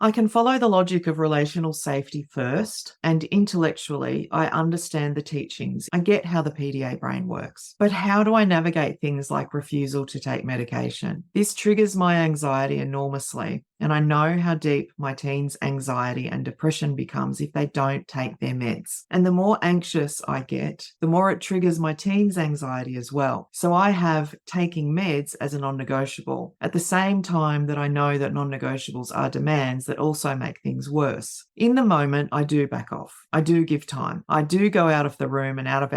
I can follow the logic of relational safety first, and intellectually, I understand the teachings. I get how the PDA brain works. But how do I navigate things like refusal to take medication? This triggers my anxiety enormously, and I know how deep my teens' anxiety and depression becomes if they don't take their meds. And the more anxious I get, the more it triggers my teens' anxiety as well. So I have taking meds as a non-negotiable, at the same time that I know that non-negotiables are demands that also make things worse. In the moment, I do back off. I do give time. I do go out of the room and out of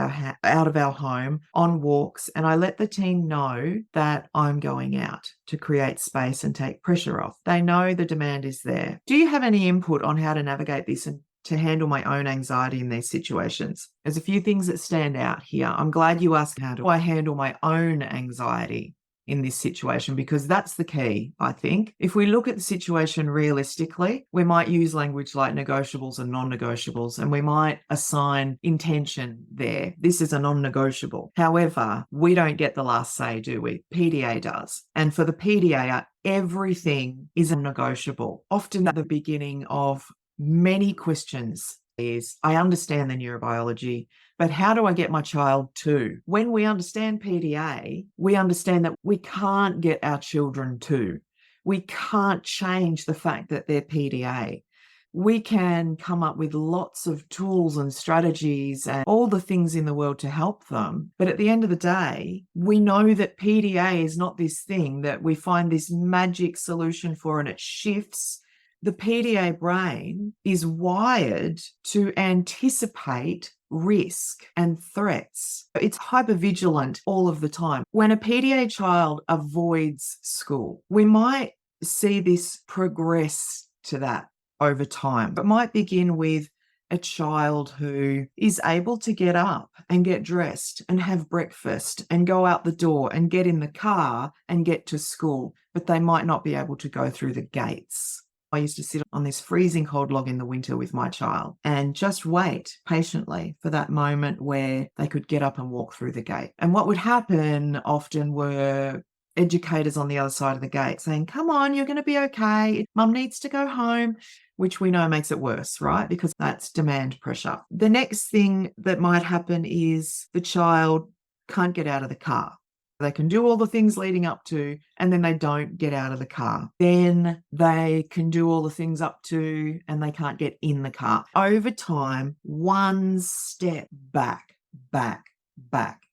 our home on walks, and I let the teen know that I'm going out to create space and take pressure off. They know the demand is there. Do you have any input on how to navigate this and to handle my own anxiety in these situations? There's a few things that stand out here. I'm glad you asked, how do I handle my own anxiety in this situation? Because that's the key, I think. If we look at the situation realistically, we might use language like negotiables and non-negotiables, and we might assign intention there. This is a non-negotiable. However, we don't get the last say, do we? PDA does. And for the PDA, everything is a negotiable. Often at the beginning of many questions is, I understand the neurobiology, but how do I get my child to? When we understand PDA, we understand that we can't get our children to. We can't change the fact that they're PDA. We can come up with lots of tools and strategies and all the things in the world to help them. But at the end of the day, we know that PDA is not this thing that we find this magic solution for and it shifts. The PDA brain is wired to anticipate risk and threats. It's hypervigilant all of the time. When a PDA child avoids school, we might see this progress to that over time. It might begin with a child who is able to get up and get dressed and have breakfast and go out the door and get in the car and get to school, but they might not be able to go through the gates. I used to sit on this freezing cold log in the winter with my child and just wait patiently for that moment where they could get up and walk through the gate. And what would happen often were educators on the other side of the gate saying, come on, you're going to be okay. Mum needs to go home, which we know makes it worse, right? Because that's demand pressure. The next thing that might happen is the child can't get out of the car. They can do all the things leading up to, and then they don't get out of the car. Then they can do all the things up to, and they can't get in the car. Over time, one step back,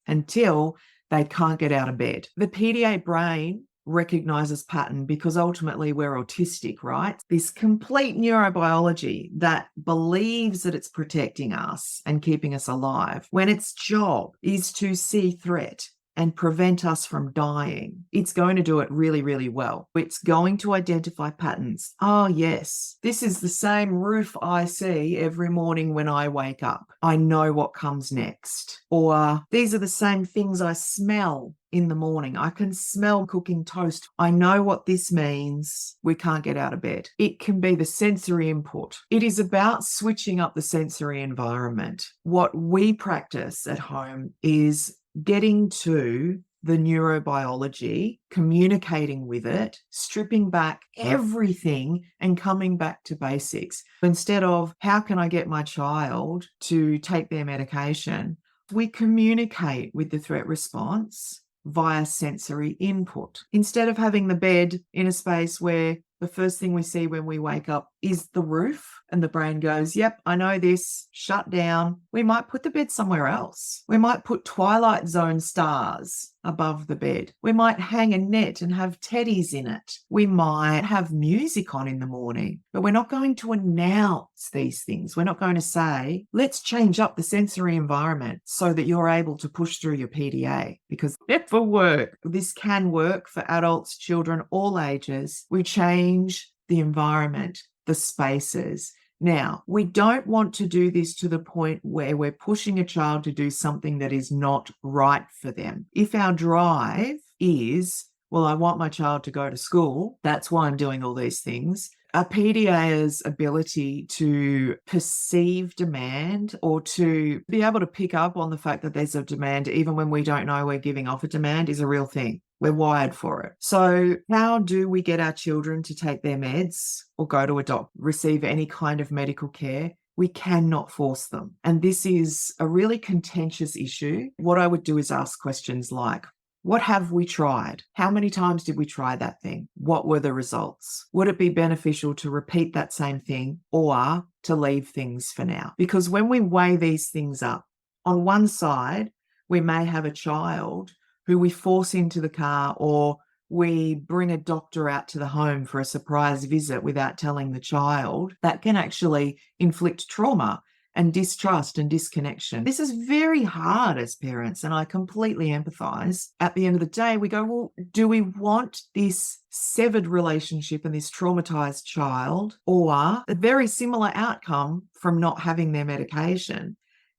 until they can't get out of bed. The PDA brain recognizes pattern because ultimately we're autistic, right? This complete neurobiology that believes that it's protecting us and keeping us alive, when its job is to see threat and prevent us from dying, it's going to do it really, really well. It's going to identify patterns. Oh, yes, this is the same roof I see every morning when I wake up. I know what comes next. Or these are the same things I smell in the morning. I can smell cooking toast. I know what this means. We can't get out of bed. It can be the sensory input. It is about switching up the sensory environment. What we practice at home is getting to the neurobiology, communicating with it, stripping back everything and coming back to basics. Instead of how can I get my child to take their medication, we communicate with the threat response via sensory input. Instead of having the bed in a space where the first thing we see when we wake up is the roof and the brain goes, yep, I know this, shut down. We might put the bed somewhere else. We might put Twilight Zone stars above the bed. We might hang a net and have teddies in it. We might have music on in the morning, but we're not going to announce these things. We're not going to say, let's change up the sensory environment so that you're able to push through your PDA, because it will work. This can work for adults, children, all ages. We change the environment, the spaces. Now, we don't want to do this to the point where we're pushing a child to do something that is not right for them. If our drive is, well, I want my child to go to school, that's why I'm doing all these things. A PDA's ability to perceive demand or to be able to pick up on the fact that there's a demand, even when we don't know we're giving off a demand, is a real thing. We're wired for it. So how do we get our children to take their meds or go to a doctor, receive any kind of medical care? We cannot force them. And this is a really contentious issue. What I would do is ask questions like, what have we tried? How many times did we try that thing? What were the results? Would it be beneficial to repeat that same thing or to leave things for now? Because when we weigh these things up, on one side, we may have a child who we force into the car, or we bring a doctor out to the home for a surprise visit without telling the child. That can actually inflict trauma and distrust and disconnection. This is very hard as parents, and I completely empathize. At the end of the day, we go, well, do we want this severed relationship and this traumatized child, or a very similar outcome from not having their medication?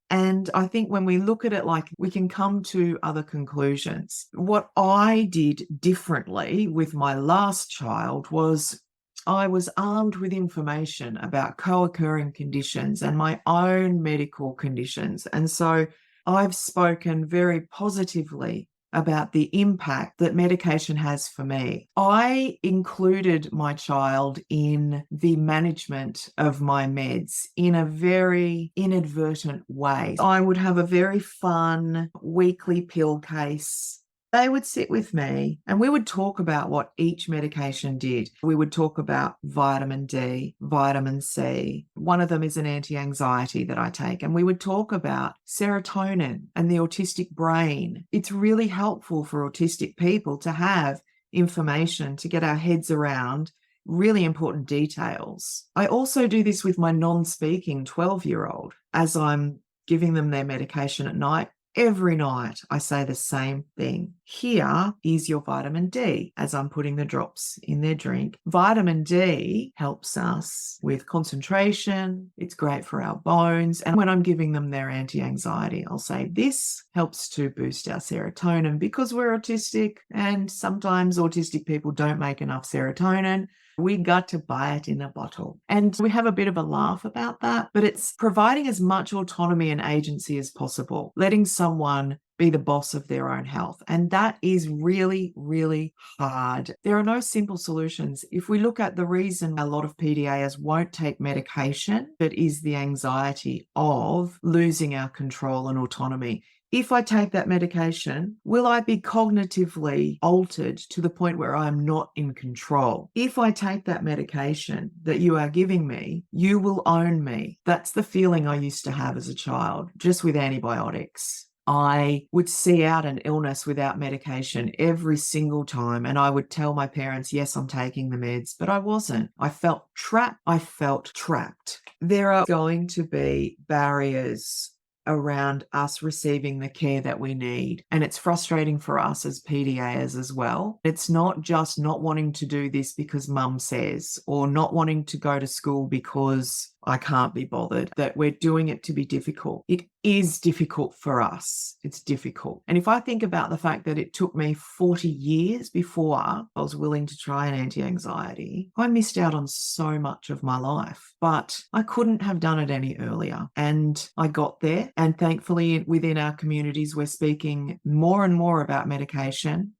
And I think when we look at it, like, we can come to other conclusions. What I did differently with my last child was I was armed with information about co-occurring conditions and my own medical conditions. And so I've spoken very positively about the impact that medication has for me. I included my child in the management of my meds in a very inadvertent way. I would have a very fun weekly pill case. They would sit with me and we would talk about what each medication did. We would talk about vitamin D, vitamin C. One of them is an anti-anxiety that I take. And we would talk about serotonin and the autistic brain. It's really helpful for autistic people to have information to get our heads around really important details. I also do this with my non-speaking 12-year-old as I'm giving them their medication at night. Every night I say the same thing. Here is your vitamin D as I'm putting the drops in their drink. Vitamin D helps us with concentration. It's great for our bones. And when I'm giving them their anti-anxiety, I'll say this helps to boost our serotonin because we're autistic and sometimes autistic people don't make enough serotonin. We got to buy it in a bottle. And we have a bit of a laugh about that, but it's providing as much autonomy and agency as possible, letting someone be the boss of their own health. And that is really, really hard. There are no simple solutions. If we look at the reason a lot of PDAs won't take medication, that is the anxiety of losing our control and autonomy. If I take that medication, will I be cognitively altered to the point where I'm not in control? If I take that medication that you are giving me, you will own me. That's the feeling I used to have as a child, just with antibiotics. I would see out an illness without medication every single time. And I would tell my parents, yes, I'm taking the meds, but I wasn't. I felt trapped. There are going to be barriers around us receiving the care that we need. And it's frustrating for us as PDAs as well. It's not just not wanting to do this because mum says, or not wanting to go to school because I can't be bothered, that we're doing it to be difficult. It is difficult for us. It's difficult. And if I think about the fact that it took me 40 years before I was willing to try an anti-anxiety, I missed out on so much of my life, but I couldn't have done it any earlier. And I got there. And thankfully within our communities, we're speaking more and more about medication.